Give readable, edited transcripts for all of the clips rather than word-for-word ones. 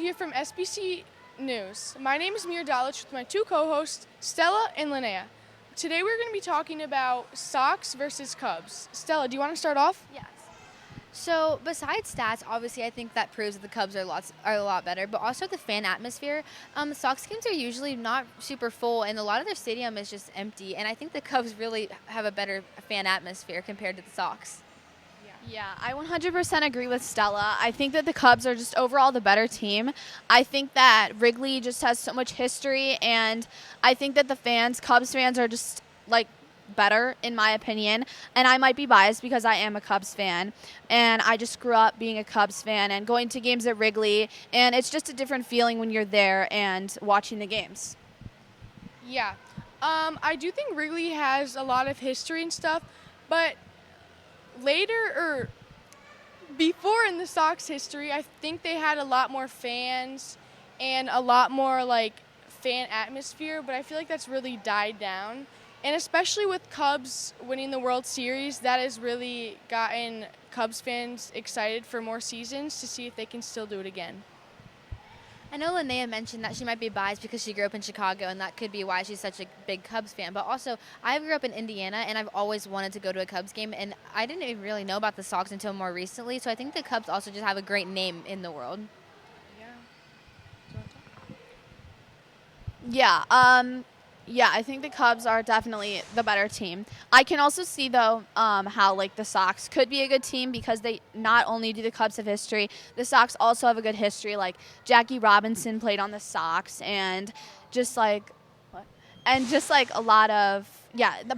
here from SBC News. My name is Mira Dalich with my two co-hosts, Stella and Linnea. Today we're going to be talking about Sox versus Cubs. Stella, do you want to start off? Yes. So besides stats, obviously I think that proves that the Cubs are a lot better, but also the fan atmosphere. Sox games are usually not super full, and a lot of their stadium is just empty. And I think the Cubs really have a better fan atmosphere compared to the Sox. Yeah, I 100% agree with Stella. I think that the Cubs are just overall the better team. I think that Wrigley just has so much history, and I think that the Cubs fans are just like better in my opinion. And I might be biased because I am a Cubs fan, and I just grew up being a Cubs fan and going to games at Wrigley, and it's just a different feeling when you're there and watching the games. Yeah. I do think Wrigley has a lot of history and stuff, but before in the Sox history, I think they had a lot more fans and a lot more fan atmosphere, but I feel like that's really died down. And especially with Cubs winning the World Series, that has really gotten Cubs fans excited for more seasons to see if they can still do it again. I know Linnea mentioned that she might be biased because she grew up in Chicago, and that could be why she's such a big Cubs fan. But also, I grew up in Indiana, and I've always wanted to go to a Cubs game, and I didn't even really know about the Sox until more recently. So I think the Cubs also just have a great name in the world. Yeah, I think the Cubs are definitely the better team. I can also see, though, how the Sox could be a good team because they not only do the Cubs have history, the Sox also have a good history. Like Jackie Robinson played on the Sox, and just a lot of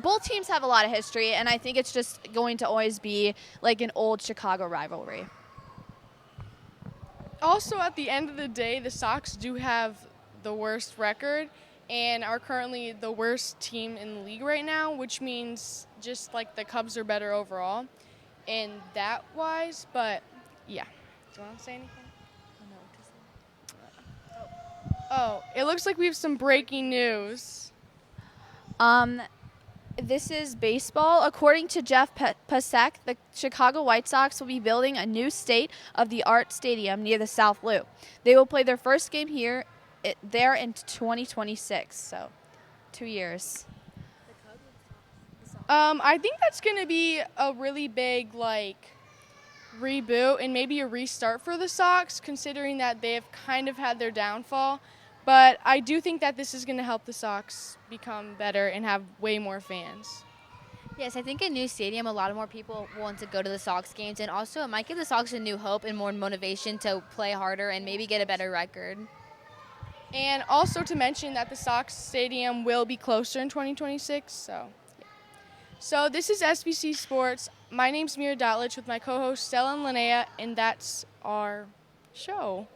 both teams have a lot of history, and I think it's just going to always be like an old Chicago rivalry. Also, at the end of the day, the Sox do have the worst record and are currently the worst team in the league right now, which means just the Cubs are better overall in that wise. But yeah, do you want to say anything? Oh, it looks like we have some breaking news. This is baseball. According to Jeff Pasek, the Chicago White Sox will be building a new state-of-the-art stadium near the South Loop. They will play their first game there in 2026, so 2 years. I think that's going to be a really big reboot and maybe a restart for the Sox, considering that they have kind of had their downfall. But I do think that this is going to help the Sox become better and have way more fans. Yes, I think a new stadium, a lot of more people want to go to the Sox games, and also it might give the Sox a new hope and more motivation to play harder and maybe get a better record. And also to mention that the Sox stadium will be closer in 2026. So this is SBC Sports. My name's Mira Dalich with my co-host Stella and Linnea, and that's our show.